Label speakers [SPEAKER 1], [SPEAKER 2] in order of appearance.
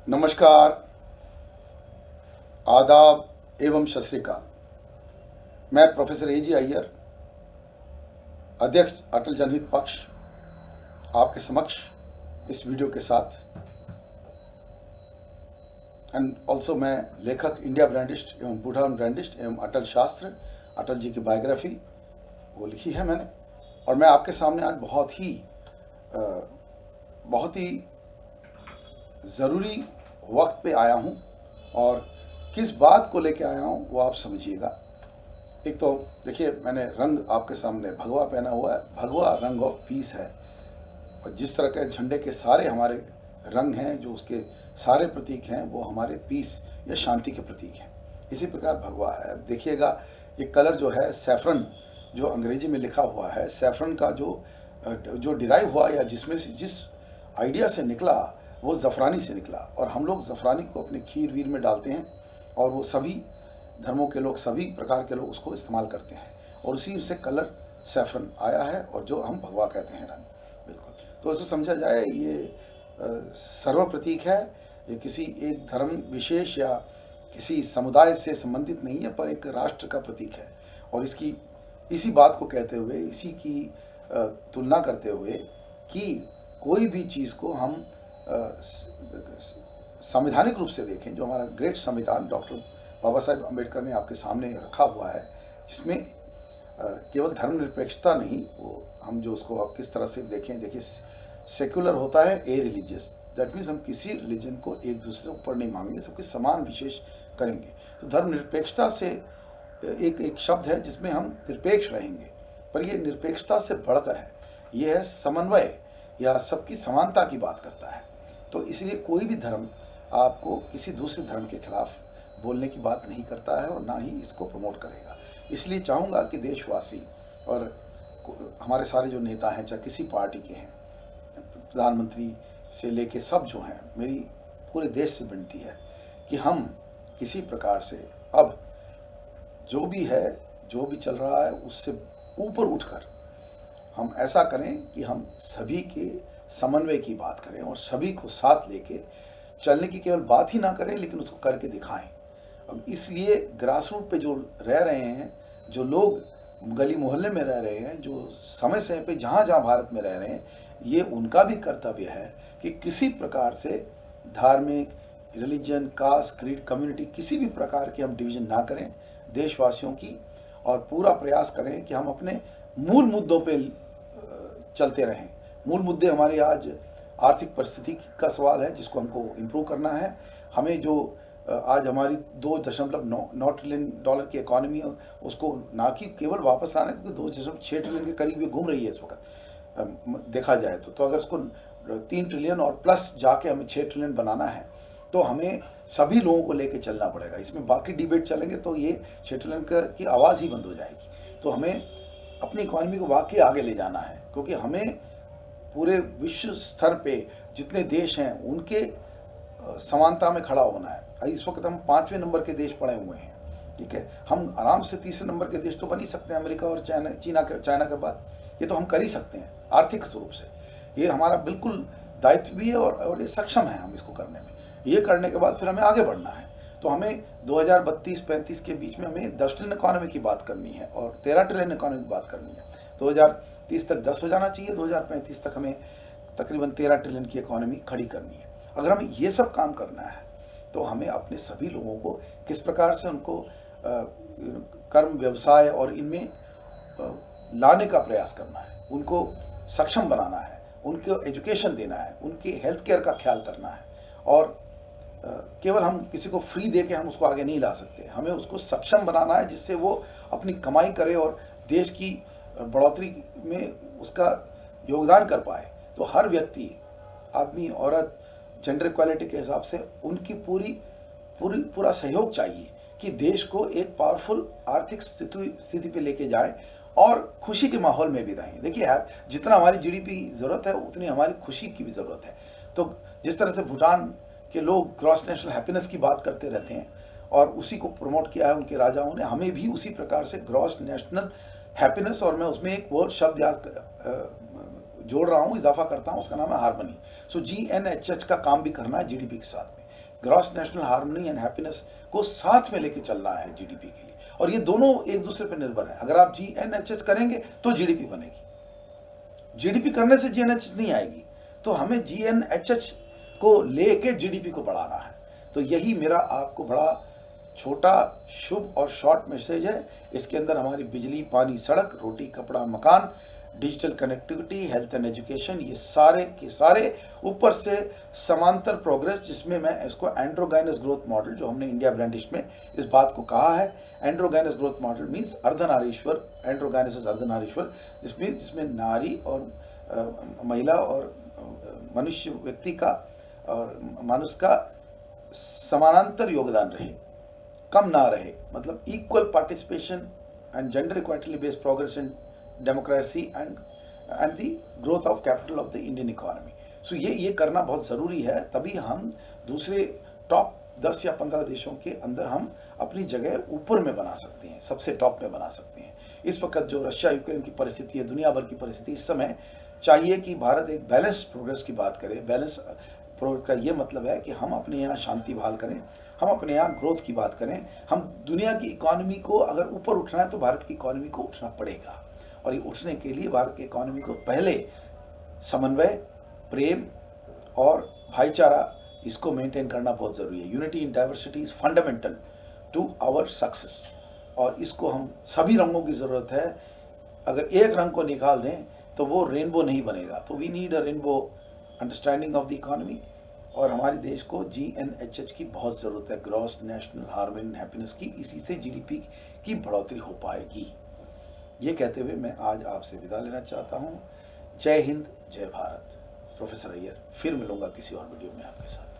[SPEAKER 1] नमस्कार, आदाब एवं सत श्री अकाल। मैं प्रोफेसर ए जी अय्यर, अध्यक्ष अटल जनहित पक्ष, आपके समक्ष इस वीडियो के साथ एंड ऑल्सो मैं लेखक, इंडिया ब्रांडिस्ट एवं भूटान ब्रांडिस्ट एवं अटल शास्त्र, अटल जी की बायोग्राफी वो लिखी है मैंने। और मैं आपके सामने आज बहुत ही ज़रूरी वक्त पे आया हूँ और किस बात को लेके आया हूँ वो आप समझिएगा। एक तो देखिए, मैंने रंग आपके सामने भगवा पहना हुआ है। भगवा रंग ऑफ पीस है और जिस तरह के झंडे के सारे हमारे रंग हैं, जो उसके सारे प्रतीक हैं, वो हमारे पीस या शांति के प्रतीक हैं। इसी प्रकार भगवा है। अब देखिएगा, ये कलर जो है सैफरन, जो अंग्रेजी में लिखा हुआ है, सैफरन का जो डिराइव हुआ या जिस आइडिया से निकला वो ज़फ़रानी से निकला। और हम लोग ज़फ़रानी को अपने खीर वीर में डालते हैं और वो सभी धर्मों के लोग, सभी प्रकार के लोग उसको इस्तेमाल करते हैं और उसी से कलर सैफरन आया है और जो हम भगवा कहते हैं रंग। बिल्कुल, तो ऐसे समझा जाए ये सर्व प्रतीक है। ये किसी एक धर्म विशेष या किसी समुदाय से संबंधित नहीं है, पर एक राष्ट्र का प्रतीक है। और इसी बात को कहते हुए, इसी की तुलना करते हुए कि कोई भी चीज़ को हम संवैधानिक रूप से देखें, जो हमारा ग्रेट संविधान डॉक्टर बाबा साहेब अम्बेडकर ने आपके सामने रखा हुआ है, जिसमें केवल धर्मनिरपेक्षता नहीं, वो हम जो उसको आप किस तरह से देखें, देखिए सेक्युलर होता है, ए रिलीजियस, दैट मीन्स हम किसी रिलीजन को एक दूसरे से ऊपर नहीं मांगेंगे, सबके समान विशेष करेंगे। तो धर्मनिरपेक्षता से एक शब्द है जिसमें हम निरपेक्ष रहेंगे, पर ये निरपेक्षता से बढ़कर है, ये है समन्वय या सबकी समानता की बात करता है। तो इसलिए कोई भी धर्म आपको किसी दूसरे धर्म के खिलाफ बोलने की बात नहीं करता है और ना ही इसको प्रमोट करेगा। इसलिए चाहूँगा कि देशवासी और हमारे सारे जो नेता हैं, चाहे किसी पार्टी के हैं, प्रधानमंत्री से लेके सब जो हैं, मेरी पूरे देश से विनती है कि हम किसी प्रकार से अब जो भी है, जो भी चल रहा है, उससे ऊपर उठकर हम ऐसा करें कि हम सभी के समन्वय की बात करें और सभी को साथ लेके चलने की केवल बात ही ना करें, लेकिन उसको करके दिखाएं। अब इसलिए ग्रास रूट पे जो रह रहे हैं, जो लोग गली मोहल्ले में रह रहे हैं, जो समय समय पे जहाँ जहाँ भारत में रह रहे हैं, ये उनका भी कर्तव्य है कि किसी प्रकार से धार्मिक, रिलीजन, कास्ट, क्रीड, कम्युनिटी, किसी भी प्रकार की हम डिवीज़न ना करें देशवासियों की, और पूरा प्रयास करें कि हम अपने मूल मुद्दों पे चलते रहें। मूल मुद्दे हमारे आज आर्थिक परिस्थिति का सवाल है, जिसको हमको इम्प्रूव करना है। हमें जो आज हमारी 2.9 ट्रिलियन डॉलर की इकॉनमी है, उसको ना कि केवल वापस लाना, क्योंकि 2.6 ट्रिलियन के करीब ये घूम रही है इस वक्त देखा जाए तो अगर उसको 3 ट्रिलियन और प्लस जाके हमें 6 ट्रिलियन बनाना है, तो हमें सभी लोगों को लेके चलना पड़ेगा। इसमें बाकी डिबेट चलेंगे तो ये 6 ट्रिलियन की आवाज़ ही बंद हो जाएगी। तो हमें अपनी इकॉनमी को वाकई आगे ले जाना है, क्योंकि हमें पूरे विश्व स्तर पे जितने देश हैं उनके समानता में खड़ा होना है। इस वक्त हम 5वें नंबर के देश पड़े हुए हैं, ठीक है। हम आराम से 3रे नंबर के देश तो बन ही सकते हैं, अमेरिका और चाइना के बाद। ये तो हम कर ही सकते हैं आर्थिक रूप से। ये हमारा बिल्कुल दायित्व भी है और ये सक्षम है हम इसको करने में। ये करने के बाद फिर हमें आगे बढ़ना है। तो हमें 2032-35 के बीच में हमें 10 ट्रिलियन इकॉनमी की बात करनी है और 13 ट्रिलियन इकॉनमी की बात करनी है। 2030 तक 10 हो जाना चाहिए, 2035 तक हमें तकरीबन 13 ट्रिलियन की इकॉनमी खड़ी करनी है। अगर हमें ये सब काम करना है तो हमें अपने सभी लोगों को किस प्रकार से उनको कर्म, व्यवसाय और इनमें लाने का प्रयास करना है, उनको सक्षम बनाना है, उनको एजुकेशन देना है, उनके हेल्थ केयर का ख्याल करना है। और केवल हम किसी को फ्री दे के हम उसको आगे नहीं ला सकते, हमें उसको सक्षम बनाना है जिससे वो अपनी कमाई करे और देश की बढ़ोतरी में उसका योगदान कर पाए। तो हर व्यक्ति, आदमी, औरत, जेंडर इक्वालिटी के हिसाब से उनकी पूरा सहयोग चाहिए कि देश को एक पावरफुल आर्थिक स्थिति पे लेके जाए और खुशी के माहौल में भी रहें। देखिए यार, जितना हमारी जीडीपी ज़रूरत है उतनी हमारी खुशी की भी ज़रूरत है। तो जिस तरह से भूटान के लोग ग्रॉस नेशनल हैप्पीनेस की बात करते रहते हैं और उसी को प्रमोट किया है उनके राजाओं ने, हमें भी उसी प्रकार से ग्रॉस नेशनल हैप्पीनेस, और मैं उसमें एक वर्ड शब्द जोड़ रहा हूँ, इजाफा करता हूँ, उसका नाम है हार्मनी। सो GNHH का काम भी करना है जीडीपी के साथ में। Gross national harmony and happiness को साथ में लेके चलना है जीडीपी के लिए, और ये दोनों एक दूसरे पर निर्भर है। अगर आप जीएनएचएच करेंगे तो जीडीपी बनेगी, जीडीपी करने से जीएनएचएच नहीं आएगी, तो हमें जीएनएचएच को लेके जीडीपी को बढ़ाना है। तो यही मेरा आपको बड़ा छोटा, शुभ और शॉर्ट मैसेज है। इसके अंदर हमारी बिजली, पानी, सड़क, रोटी, कपड़ा, मकान, digital connectivity, health and education, ये सारे के सारे, ऊपर से समांतर प्रोग्रेस, जिसमें मैं इसको एंड्रोगाइनस ग्रोथ मॉडल, जो हमने इंडिया ब्रांडिश में इस बात को कहा है, androgynous growth model means Ardhanarishvara, androgynous is Ardhanarishvara, जिसमें नारी और महिला और मनुष्य व्यक्ति का और मनुष्य का समानांतर योगदान रहे, कम ना रहे, मतलब equal participation and gender equality based progress in democracy and the growth of capital of the Indian economy. So ये करना बहुत ज़रूरी है, तभी हम दूसरे टॉप 10 या 15 देशों के अंदर हम अपनी जगह ऊपर में बना सकते हैं, सबसे टॉप में बना सकते हैं। इस वक्त जो रशिया यूक्रेन की परिस्थिति है, दुनिया भर की परिस्थिति, इस समय चाहिए कि भारत एक बैलेंस प्रोग्रेस की बात करे। बैलेंस प्रोग्रेस का ये मतलब है कि हम अपने यहाँ शांति बहाल करें, हम अपने यहाँ ग्रोथ की बात करें। हम दुनिया की इकॉनमी को अगर ऊपर उठना है तो भारत की इकॉनमी को उठना पड़ेगा, और ये उठने के लिए भारत की इकॉनमी को पहले समन्वय, प्रेम और भाईचारा, इसको मेंटेन करना बहुत ज़रूरी है। Unity in diversity is fundamental to our success, और इसको हम सभी रंगों की ज़रूरत है। अगर एक रंग को निकाल दें तो वो रेनबो नहीं बनेगा। तो we need a rainbow understanding of the economy, और हमारे देश को जीएनएचएच की बहुत ज़रूरत है, gross national harmony and happiness की। इसी से जीडीपी की बढ़ोतरी हो पाएगी। ये कहते हुए मैं आज आपसे विदा लेना चाहता हूँ। जय हिंद, जय भारत। प्रोफेसर अय्यर, फिर मिलूंगा किसी और वीडियो में आपके साथ।